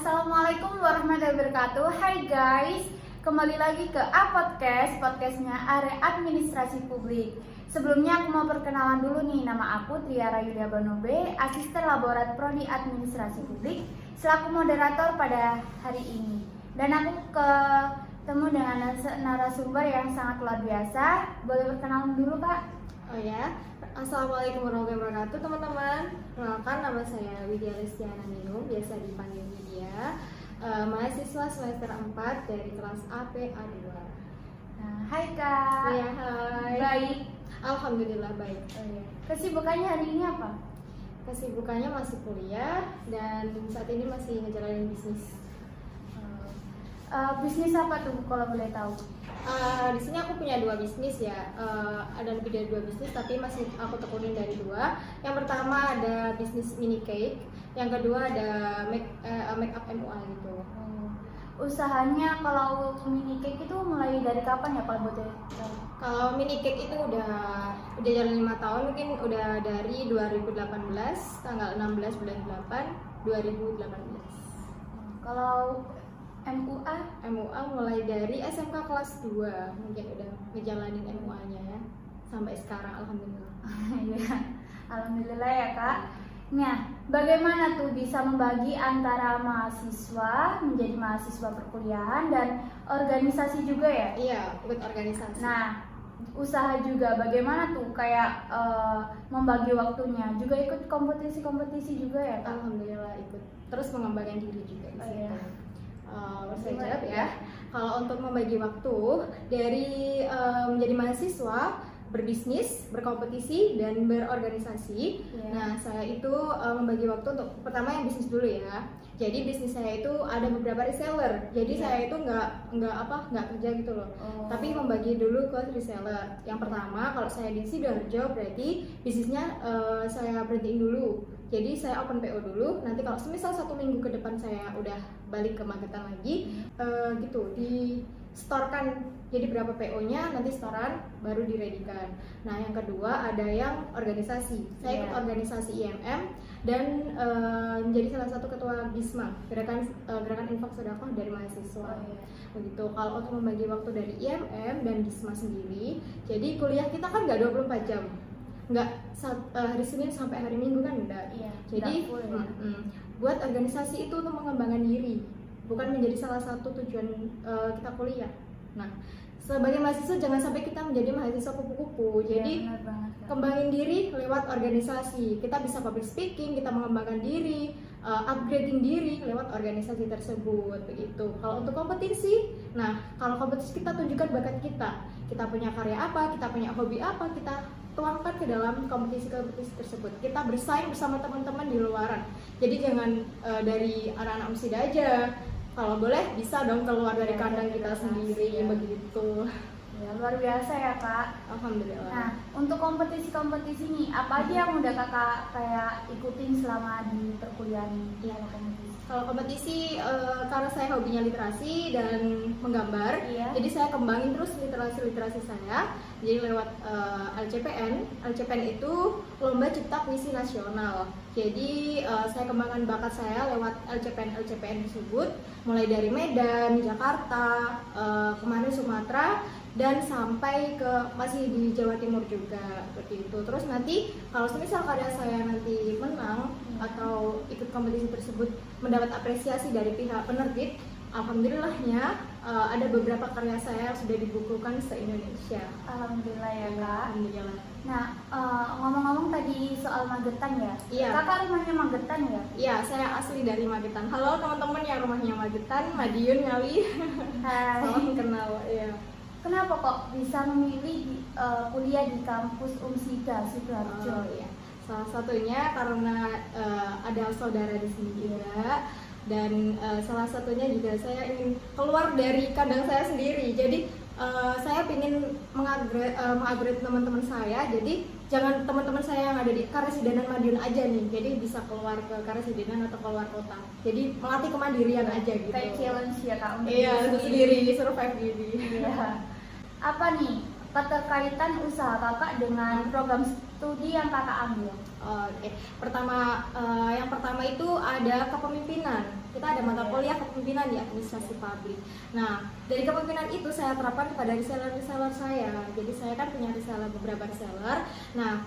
Assalamualaikum warahmatullahi wabarakatuh. Hai guys, kembali lagi ke podcastnya Are Administrasi Publik. Sebelumnya aku mau perkenalan dulu nih, nama aku Triara Yulia Banobe, Asisten Laborat Prodi Administrasi Publik, selaku moderator pada hari ini. Dan aku ketemu dengan narasumber yang sangat luar biasa. Boleh perkenalan dulu, Kak? Oh ya, Assalamualaikum warahmatullahi wabarakatuh teman-teman. Perkenalkan, nama saya Widya Lestiana Ninum, biasa dipanggil Widya, mahasiswa semester 4 dari kelas APA2. Nah, hai Kak. Iya, hai. Baik. Alhamdulillah baik. Oh, iya. Kesibukannya hari ini apa? Kesibukannya masih kuliah dan saat ini masih ngejalanin bisnis. Bisnis apa tuh kalau boleh tahu? Di sini aku punya 2 bisnis ya, ada lebih dari 2 bisnis tapi masih aku tekunin dari 2. Yang pertama ada bisnis mini cake, yang kedua ada make up MUA gitu. Usahanya kalau mini cake itu mulai dari kapan ya kalau boleh tahu? Kalau mini cake itu udah jalan 5 tahun, mungkin udah dari 2018 tanggal 16 bulan 8 2018. Kalau MUA mulai dari SMK kelas 2, mungkin udah ngejalanin MUA-nya ya sampai sekarang, alhamdulillah. Ya, alhamdulillah ya Kak. Nah, bagaimana tuh bisa membagi antara mahasiswa menjadi mahasiswa perkuliahan dan organisasi juga ya? Iya, ikut organisasi. Nah, usaha juga bagaimana tuh kayak membagi waktunya, juga ikut kompetisi juga ya Kak? Alhamdulillah ikut, terus mengembangkan diri juga di situ. Iya. Saya jawab ya. Kalau untuk membagi waktu dari menjadi mahasiswa, berbisnis, berkompetisi, dan berorganisasi. Yeah. Nah, saya itu membagi waktu untuk pertama yang bisnis dulu ya. Jadi bisnis saya itu ada beberapa reseller. Jadi saya itu nggak kerja gitu loh. Tapi membagi dulu ke reseller. Yang pertama, kalau saya di Sidoarjo berarti bisnisnya saya berhentiin dulu. Jadi saya open PO dulu. Nanti kalau semisal 1 minggu ke depan saya udah balik ke Magetan lagi, gitu di storekan. Jadi berapa PO-nya nanti storan baru diredikan. Nah, yang kedua ada yang organisasi. Saya ikut organisasi IMM dan menjadi salah satu ketua BISMA, gerakan infak sedekah dari mahasiswa. Begitu. Kalau untuk membagi waktu dari IMM dan BISMA sendiri, jadi kuliah kita kan nggak 24 jam. Nggak hari Senin sampai hari Minggu kan enggak. Iya, jadi buat organisasi itu untuk mengembangkan diri, bukan menjadi salah satu tujuan kita kuliah. Nah, sebagai mahasiswa jangan sampai kita menjadi mahasiswa kupu-kupu. Jadi kembangin diri lewat organisasi. Kita bisa public speaking, kita mengembangkan diri, upgrading diri lewat organisasi tersebut begitu. Kalau untuk kompetisi, nah kalau kompetisi kita tunjukkan bakat kita. Kita punya karya apa, kita punya hobi apa, kita tuangkan ke dalam kompetisi-kompetisi tersebut. Kita bersaing bersama teman-teman di luaran. Jadi jangan dari anak-anak musida aja. Kalau boleh bisa dong keluar dari kandang kita sendiri begitu. Ya, luar biasa ya Kak. Alhamdulillah. Nah, untuk kompetisi-kompetisi nih, apa aja yang udah Kakak kayak ikutin selama di perkuliahan ini? Kalau kompetisi, karena saya hobinya literasi dan menggambar, jadi saya kembangin terus literasi saya. Jadi lewat LCPN itu Lomba Cipta Puisi Nasional. Jadi saya kembangkan bakat saya lewat LCPN tersebut, mulai dari Medan, Jakarta, kemarin Sumatera, dan sampai ke masih di Jawa Timur juga seperti itu. Terus nanti kalau semisal karya saya nanti menang atau ikut kompetisi tersebut mendapat apresiasi dari pihak penerbit, alhamdulillahnya ada beberapa karya saya yang sudah dibukukan se-Indonesia. Alhamdulillah ya Kak. Alhamdulillah. Nah, ngomong-ngomong tadi soal Magetan ya. Iya. Kakak rumahnya Magetan ya? Iya, saya asli dari Magetan. Halo teman-teman yang rumahnya Magetan, Madiun, Ngawi. Hai. Salam kenal. Iya. Kenapa kok bisa memilih kuliah di kampus Umsida Sidoarjo? Iya. Salah satunya karena ada saudara di sini juga, dan salah satunya juga saya ingin keluar dari kandang saya sendiri. Jadi saya ingin mengupgrade teman-teman saya. Jadi jangan teman-teman saya yang ada di Karesidenan Madiun aja nih. Jadi bisa keluar ke Karesidenan atau keluar kota. Jadi melatih kemandirian aja gitu. Kayak challenge ya Kak untuk untuk sendiri, survive diri. Iya. Apa nih keterkaitan usaha Kakak dengan program studi yang Kakak ambil? Oke. Yang pertama itu ada kepemimpinan. kita ada mata kuliah kepemimpinan di administrasi publik. Nah, dari kepemimpinan itu saya terapkan kepada reseller saya. Jadi saya kan punya beberapa reseller. Nah,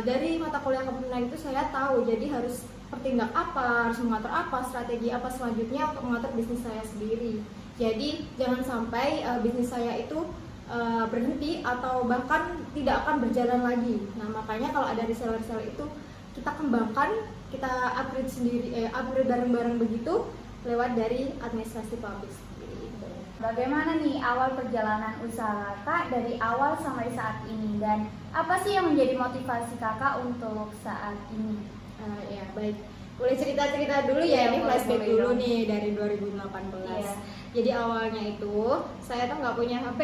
dari mata kuliah kepemimpinan itu saya tahu jadi harus bertindak apa, harus mengatur apa, strategi apa selanjutnya untuk mengatur bisnis saya sendiri. Jadi jangan sampai bisnis saya itu berhenti atau bahkan tidak akan berjalan lagi. Nah, makanya kalau ada reseller itu kita kembangkan, kita upgrade sendiri, upgrade bareng-bareng begitu lewat dari administrasi publik sendiri. Bagaimana nih awal perjalanan usaha kakak dari awal sampai saat ini, dan apa sih yang menjadi motivasi kakak untuk saat ini? Ya baik, boleh cerita-cerita dulu ya, Iya, ini flashback boleh dulu dong. nih dari 2018. Iya. Jadi awalnya itu saya tuh nggak punya HP,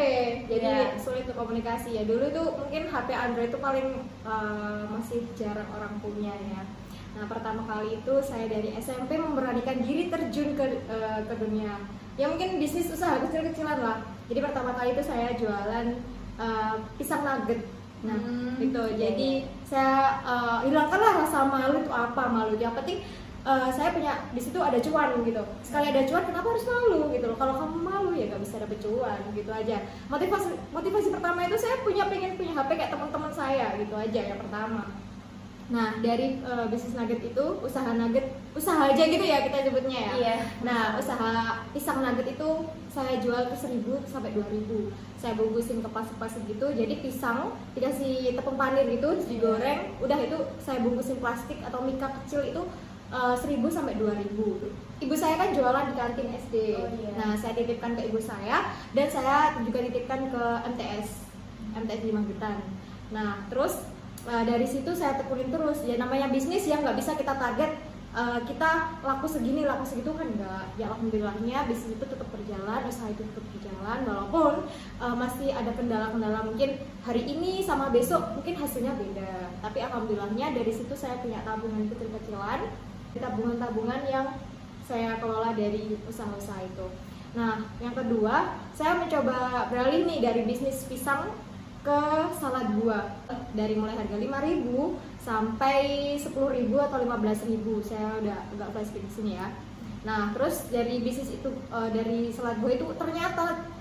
jadi Iya. sulit untuk komunikasi ya. Dulu tuh mungkin HP Android itu paling masih jarang orang punya ya. Nah, pertama kali itu saya dari SMP memberanikan diri terjun ke dunia. Ya mungkin bisnis usaha kecil-kecilan lah. Jadi pertama kali itu saya jualan pisang nugget. Nah, gitu. Jadi saya hilangkanlah rasa malu itu apa malu. Yang penting saya punya di situ ada cuan gitu. Sekali ada cuan kenapa harus malu gitu loh. Kalau kamu malu ya nggak bisa dapet cuan gitu aja. Motivasi pertama itu saya pengen punya HP kayak teman-teman saya gitu aja yang pertama. Nah, dari bisnis nugget itu, usaha aja gitu ya kita sebutnya ya. Iya. Nah, usaha pisang nugget itu saya jual ke 1.000 sampai 2.000. Saya bungkusin ke pas-pas gitu. Jadi pisang dikasih tepung panir gitu, digoreng, udah itu saya bungkusin plastik atau mika kecil itu 1.000 sampai 2.000. Ibu saya kan jualan di kantin SD. Oh, iya. Nah, saya titipkan ke ibu saya dan saya juga titipkan ke MTS di Magetan. Nah, terus dari situ saya tekunin terus. Ya namanya bisnis yang nggak bisa kita target kita laku segini, laku segitu kan enggak. Ya alhamdulillahnya bisnis itu tetap berjalan, usaha itu tetap berjalan walaupun masih ada kendala-kendala mungkin hari ini sama besok mungkin hasilnya beda. Tapi alhamdulillahnya dari situ saya punya tabungan kecil-kecilan, tabungan-tabungan yang saya kelola dari usaha-usaha itu. Nah, yang kedua, saya mencoba beralih nih dari bisnis pisang ke salad buah, dari mulai harga 5.000 sampai 10.000 atau 15.000. Saya udah agak flashback di sini ya. Nah, terus dari bisnis itu dari salad buah itu ternyata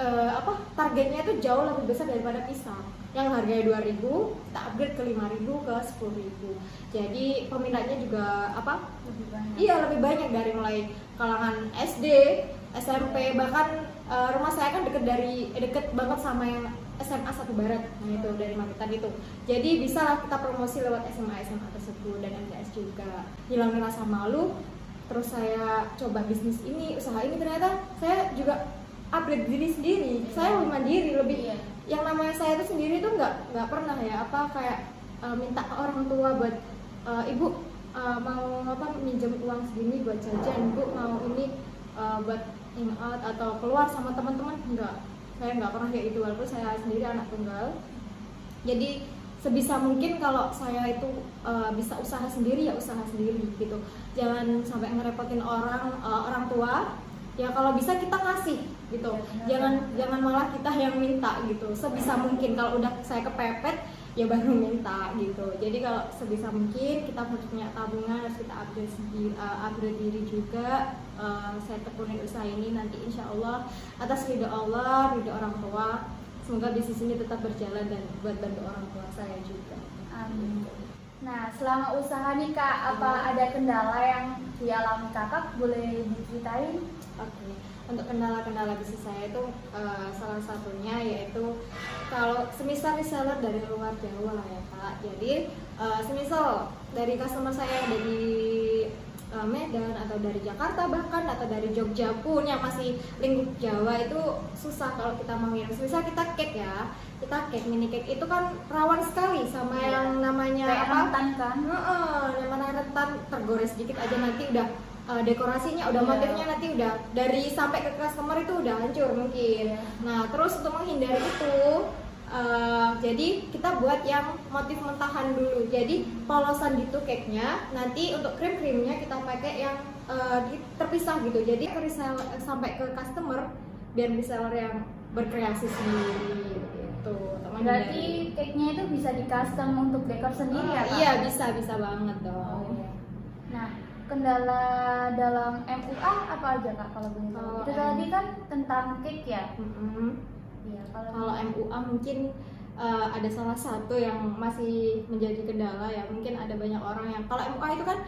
targetnya itu jauh lebih besar daripada pisang. Yang harganya 2.000, kita upgrade ke 5.000 ke 10.000. Jadi peminatnya juga Lebih banyak. Iya, lebih banyak dari mulai kalangan SD, SMP, bahkan rumah saya kan deket banget sama yang SMA 1 Barat, nah itu dari Magetan itu. Jadi bisa lah kita promosi lewat SMA tersebut dan MTS juga. Hilangin rasa malu, terus saya coba bisnis ini, usaha ini, ternyata saya juga upgrade diri sendiri. Saya lebih mandiri, lebih yang namanya saya itu sendiri tuh nggak pernah ya kayak minta ke orang tua buat ibu mau minjem uang segini buat jajan, ibu mau ini buat hangout atau keluar sama teman-teman, enggak. Saya nggak pernah kayak gitu, walaupun saya sendiri anak tunggal. Jadi sebisa mungkin kalau saya itu bisa usaha sendiri ya usaha sendiri gitu. Jangan sampai ngerepotin orang tua. Ya kalau bisa kita kasih gitu. Jangan malah kita yang minta gitu. Sebisa mungkin kalau udah saya kepepet ya baru minta gitu. Jadi kalau sebisa mungkin kita harus punya tabungan, harus kita upgrade diri juga. Saya tekunin usaha ini nanti insya Allah atas ridho Allah, ridho orang tua. Semoga bisnis ini tetap berjalan dan buat bantu orang tua saya juga. Amin. Nah, selama usaha nih Kak, apa ada kendala yang dialami Kakak? Boleh diceritain? Oke. Untuk kendala-kendala bisnis saya itu salah satunya yaitu kalau semisal reseller dari luar Jawa lah ya Kak. Jadi semisal dari customer saya dari Medan atau dari Jakarta bahkan atau dari Jogja pun yang masih lingkup Jawa itu susah kalau kita mau ngirim. Misal kita cake ya, mini cake itu kan rawan sekali sama yang namanya Kayak rentan kan? namanya rentan, tergores sedikit aja nanti udah dekorasinya udah motifnya nanti udah dari sampai ke customer itu udah hancur mungkin. Nah terus untuk menghindari itu jadi kita buat yang motif mentahan dulu. Jadi polosan gitu cake-nya, nanti untuk krim-krimnya kita pakai yang terpisah gitu. Jadi sampai ke customer biar reseller yang berkreasi sendiri gitu. Berarti cake-nya itu bisa di custom untuk dekor sendiri ya Kak? Iya bisa banget dong. Nah, kendala dalam MUA apa aja Kak kalau boleh tahu? Kalau Itu tadi kan tentang cake ya. Iya, Kalau MUA mungkin ada salah satu yang masih menjadi kendala ya. Mungkin ada banyak orang yang kalau MUA itu kan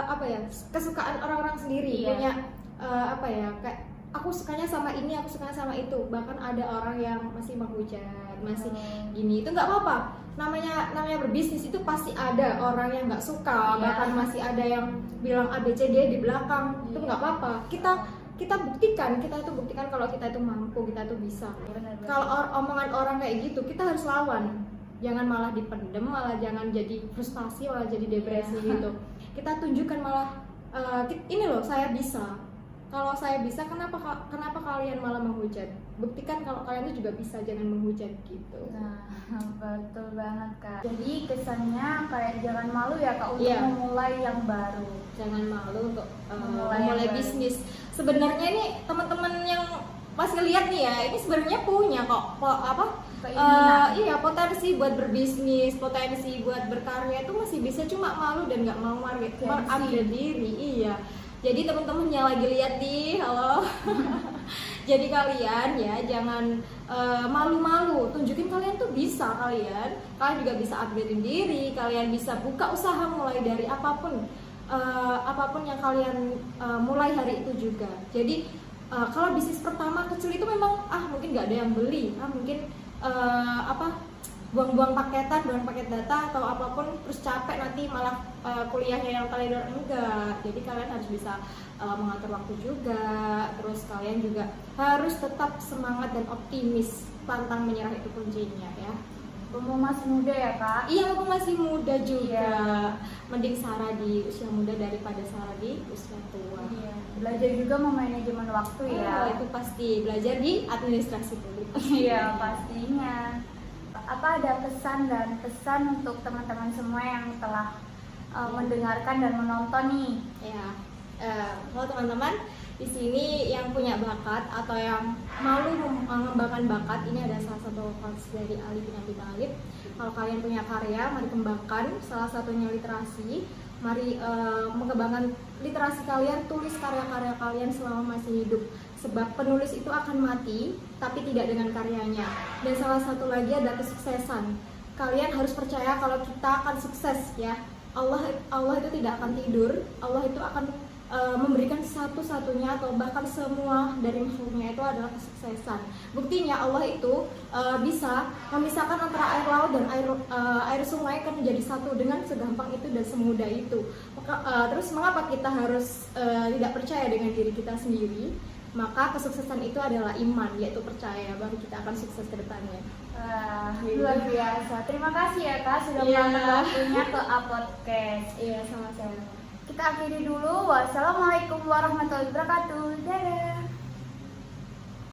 apa ya, kesukaan orang-orang sendiri. Iya. Punya apa ya, kayak aku sukanya sama ini, aku sukanya sama itu. Bahkan ada orang yang masih menghujat, masih gini. Itu nggak apa-apa. Namanya berbisnis itu pasti ada orang yang nggak suka. Iya. Bahkan masih ada yang bilang ABCD di belakang. Itu nggak apa-apa. Kita buktikan kalau kita itu mampu, kita itu bisa. Benar-benar. Kalau omongan orang kayak gitu, kita harus lawan. Jangan malah dipendem, malah jangan jadi frustasi, malah jadi depresi gitu. Kita tunjukkan malah ini loh, saya bisa. Kalau saya bisa, kenapa kalian malah menghujat? Buktikan kalau kalian itu juga bisa, jangan menghujat gitu. Nah, betul banget Kak. Jadi kesannya kayak jangan malu ya Kak untuk Iya. memulai yang baru. Jangan malu untuk Memulai memulai yang baru. bisnis. Sebenarnya ini teman-teman yang masih lihat nih ya, ini sebenarnya punya kok Keinginan. iya, potensi buat berbisnis, potensi buat berkarya itu masih bisa, cuma malu dan nggak mau upgrade diri. Iya. Jadi teman-teman yang lagi lihat nih, halo. Jadi kalian ya jangan malu-malu, tunjukin kalian tuh bisa, kalian juga bisa upgrade diri, kalian bisa buka usaha mulai dari apapun yang kalian mulai hari itu juga. Jadi kalau bisnis pertama kecil itu memang mungkin nggak ada yang beli, mungkin buang-buang paketan, buang paket data atau apapun, terus capek nanti malah kuliahnya yang kalian enggak. Jadi kalian harus bisa mengatur waktu juga, terus kalian juga harus tetap semangat dan optimis, pantang menyerah itu kuncinya ya. Kamu masih muda ya Kak? Iya, aku masih muda juga. Iya. Mending Sarah di usia muda daripada Sarah di usia tua. Iya. Belajar juga memanajemen waktu ya. Itu pasti belajar di administrasi publik. Iya pastinya. Apa ada pesan dan pesan untuk teman-teman semua yang telah mendengarkan dan menonton nih? Ya, kalau teman-teman di sini yang punya bakat atau yang malu mengembangkan bakat, ini ada salah satu quotes dari Ali bin Abi Thalib. Kalau kalian punya karya, mari kembangkan. Salah satunya literasi. Mari mengembangkan literasi kalian, tulis karya-karya kalian selama masih hidup. Sebab penulis itu akan mati, tapi tidak dengan karyanya. Dan salah satu lagi adalah kesuksesan. Kalian harus percaya kalau kita akan sukses ya. Allah itu tidak akan tidur. Allah itu akan memberikan satu-satunya atau bahkan semua dari makhluknya itu adalah kesuksesan. Buktinya Allah itu bisa memisahkan antara air laut dan air sungai kan menjadi satu dengan segampang itu dan semudah itu. Terus mengapa kita harus tidak percaya dengan diri kita sendiri? Maka kesuksesan itu adalah iman, yaitu percaya, baru kita akan sukses ke depannya. Wah, luar biasa. Terima kasih ya Kak sudah Iya. meluangkan waktunya ke Podcast. Iya, sama-sama. Kita akhiri dulu. Wassalamualaikum warahmatullahi wabarakatuh. Dadah.